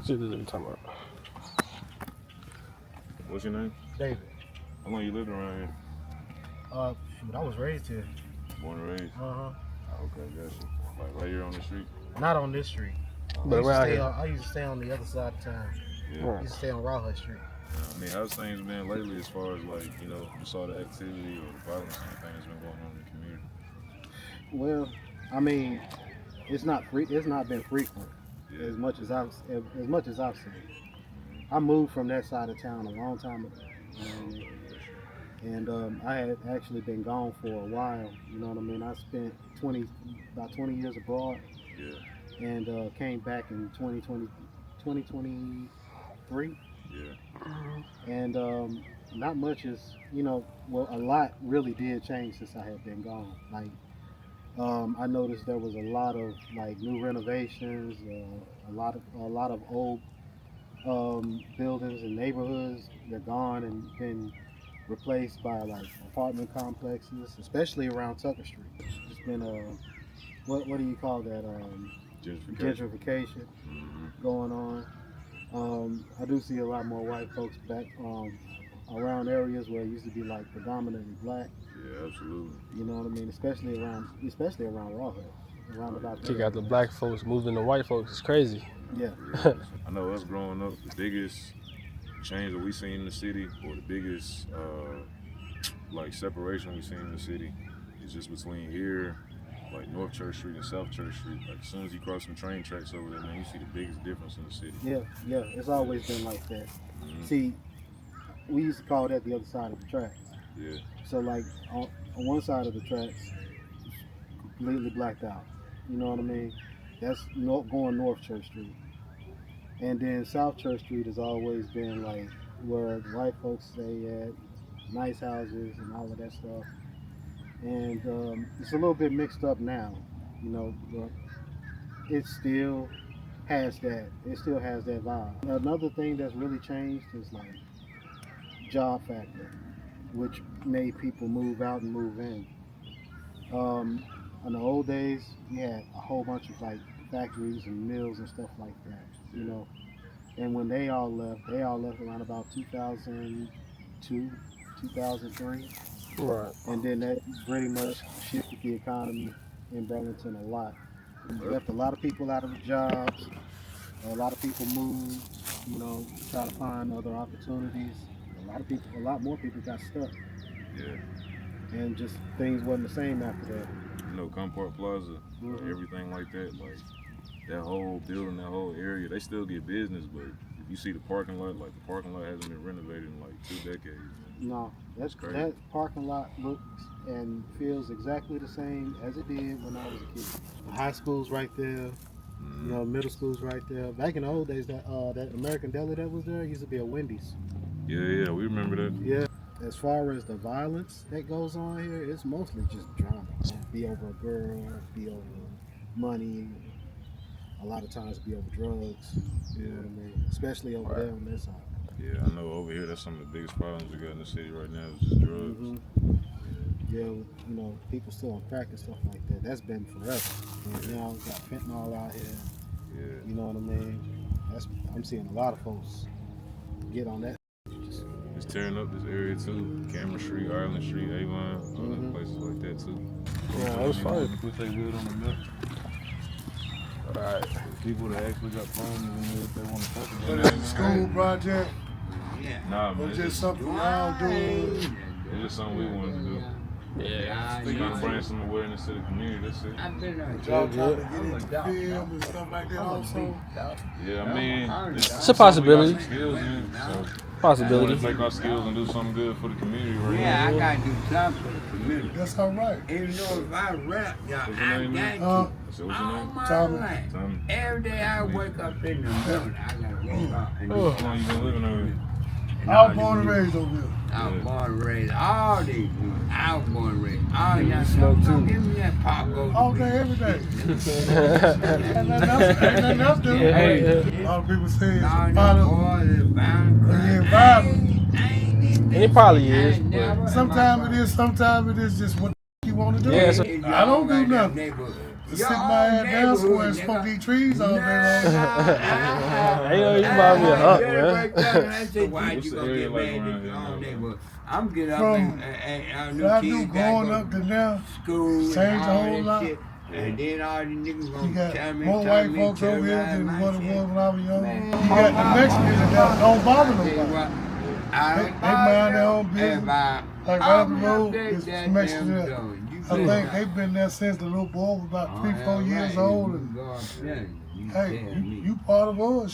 See this every time. What's your name? David. How long you lived around here? Shoot, I was raised here. Born and raised? Uh-huh. Okay, gotcha. Like right here on the street? Not on this street. But around here. I used to stay on the other side of town. Yeah. I used to stay on Rawhut Street. I mean, how's things been lately as far as like, you know, just all the activity or the violence and things that's been going on in the community? Well, I mean, it's not been frequent Yeah. as much as I've seen. I moved from that side of town a long time ago. And I had actually been gone for a while, you know what I mean? I spent about 20 years abroad. Yeah. And came back in 2023. Yeah. And not much is, you know, well, a lot really did change since I had been gone. Like, I noticed there was a lot of like new renovations, a lot of old buildings and neighborhoods. They're gone and been replaced by like apartment complexes, especially around Tucker Street. It's been a what do you call that? Gentrification going on. I do see a lot more white folks back around areas where it used to be like predominantly black. Yeah, absolutely. You know what I mean? Especially around Rawhut. Around about You got the black folks moving to white folks. It's crazy. Yeah. I know us growing up, the biggest change that we seen in the city, or the biggest like separation we seen in the city, is just between here, like North Church Street and South Church Street. Like as soon as you cross some train tracks over there, man, you see the biggest difference in the city. Yeah. It's always been like that. See, we used to call that the other side of the tracks. Yeah. So like on one side of the tracks, completely blacked out. You know what I mean? That's going North Church Street. And then South Church Street has always been like where white folks stay at, nice houses and all of that stuff. And it's a little bit mixed up now, you know, but it still has that. It still has that vibe. Another thing that's really changed is like job factor, which made people move out and move in. In the old days, we had a whole bunch of like factories and mills and stuff like that, you know. And when they all left around about 2002, 2003. Right. And then that pretty much shifted the economy in Burlington a lot. It left a lot of people out of the jobs. A lot of people moved, you know, try to find other opportunities. A lot more people got stuck. Yeah. And just things wasn't the same after that. You know, Comport Plaza, everything like that, like that whole building, that whole area, they still get business, but if you see the parking lot, like the parking lot hasn't been renovated in like 2 decades. Man. No, crazy. That parking lot looks and feels exactly the same as it did when I was a kid. The high school's right there, you know, middle school's right there. Back in the old days, that American deli that was there used to be a Wendy's. Yeah, we remember that. Yeah. As far as the violence that goes on here, it's mostly just drama. Be over a girl, be over money, a lot of times be over drugs. You know what I mean? Especially over there on this side. Yeah, I know over here that's some of the biggest problems we got in the city right now is just drugs. Yeah, you know, people still on crack and stuff like that. That's been forever. And now we got fentanyl out here. Yeah. You know what I mean? I'm seeing a lot of folks get on that. It's tearing up this area too. Cameron Street, Ireland Street, Avon, other places like that too. Yeah, that was fun. Which they good on the map. Right. People that actually got phones in there if they want to talk about But it. it's a school project, Nah, man. or It's just something y'all do. it's just something we wanted to do. Yeah. We got to bring some awareness to the community, that's it. Y'all trying to get into film and stuff like that also. Yeah, I mean, It's a possibility. Skills in, so Possibility. let's take our skills and do something good for the community right Yeah, now. I gotta do something for the community. That's all right. Even though if I rap, y'all, What's your I name, man? got So to. what's your All name? my Tommy. life. Tommy. Every day I wake up in the morning, I gotta wake up and do How long you been living over here? I was born and raised over here. I was born and raised all these years. I was born and raised. All y'all don't give me that pop go. All day, every day. Ain't nothing else to do. A lot of people say it's All a them part of boys is bound to Yeah, cry. violent. It probably is, but Sometimes it is just what you want to do. Yeah, so- I don't do nothing. Sit my ass down somewhere and smoke these trees all day long. Hey, yo, you remind me of Huck, man. I said, why you gonna get mad at the wrong neighborhood? I'm getting up and What I do growing up to now, school, changed a whole lot. shit. And then all these niggas You gonna tell got me, more white folks over here than what it was when I was young. You got the Mexicans that don't bother nobody. They mind their own business. Like right up the road, it's Mexicans there. I think they've been there since the little boy was about 3-4 years old. And, hey, you part of us.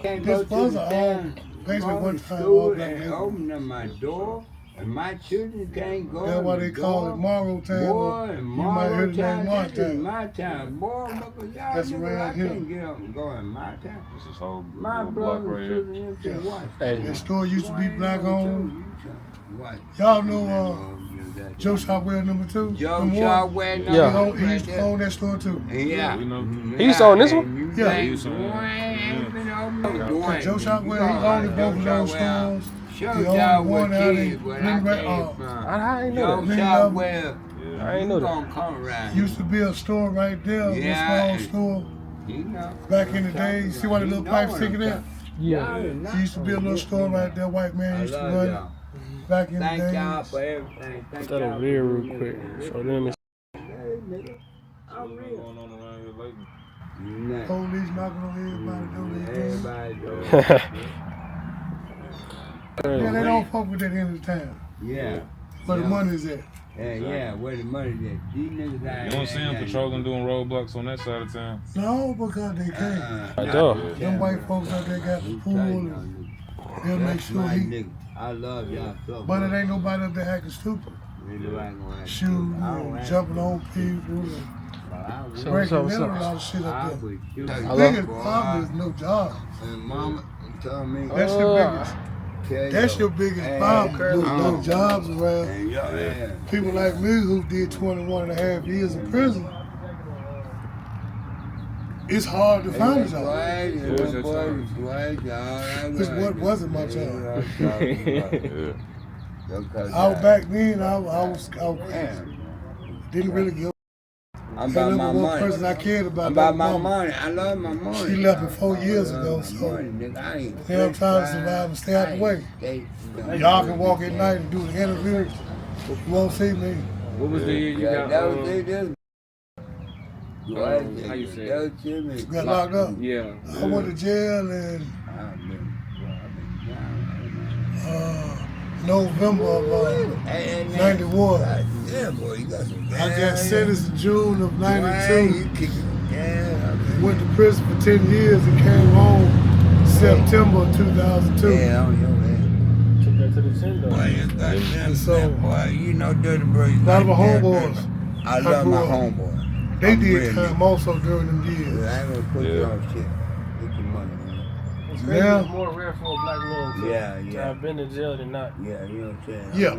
This was our own basement one time. All black and neighborhood. open up my door, and my children can't go. That's why they call it Morrow Town. Boy, You might hear the name Mark this is Town. my town. Boy, y'all That's niggas, around I here. can't get up and go in my town. This is whole My little block brother right here. children said, what? Hey, That store used to be black owned. What? Y'all know Joe Shopwell number 2? Joe Number 1? Shopwell He, Yeah. number he used to own that store too. Yeah. We know. He used to own this one? Yeah. He used to own it. Joe Shopwell, he owned both of those stores. Show He owned y'all one what out in kids where I Greenback. came from. I ain't know Joe that. Green Shopwell, I ain't know you that. gonna come around. Used to be a store right there, Yeah. a small store. You know. Back in the day, you see why the little pipes sticking out? Yeah. There used to be a little store right there, white man I used to love run it y'all. back in the Thank y'all days. for everything. Thank Put that y'all over here for real quick. Show them. Hey, nigga. I'm What's real. going on around here lately? Nah. Police knocking on everybody's door. Everybody do. Yeah, they don't fuck with that end of town. Yeah. Where the Yeah. money's at. Yeah, where the money is. These niggas out You don't see them patrolling, doing roadblocks on that side of town. No, because they can't. I do. Them white folks out there got the pool and they'll make sure he. I love y'all so But it much. ain't nobody up there acting stupid. Ain't nobody gonna act Shooting stupid. I don't and act jumping stupid, on people and but I will. So- breaking what's in up? a lot of shit I up there. will shoot. The Hello? biggest problem is no job. And mama told me. That's your biggest. tell That's you, your biggest hey, problem. No jobs around. And y'all, yeah. People like me who did 21 and a half years in prison, it's hard to find a job. Because what wasn't my job? I was back then, I was didn't really give I'm that about my number one money. person I cared about. I'm about that my mama. money. I love my money. She left me 4 years I love ago, my so money, nigga. I ain't now I'm trying to survive and stay out the way. Y'all can walk at night and do the interview. You won't see me. What was the year you Yeah, got? that was it. How you say it? That was Jimmy. Got locked up. Yeah. I went to jail in November of '91. Yeah, boy, you got some gas. I got sentenced in June of '92. You kicking gas. Went to prison for 10 years and came home September of 2002. Yeah, on your head. Took that to the chin though. Boy, you goddamn So- boy, you know dirty bro. A lot of my homeboys, I love grew my up- homeboy. they I'm did real time also during them nigga. years. I ain't gonna put you Yeah. on shit. Get your money, man. It's crazy. Yeah. It's more rare for a black man to Yeah, yeah. have been in jail than not. Yeah, you know what I'm saying? Yeah. I'm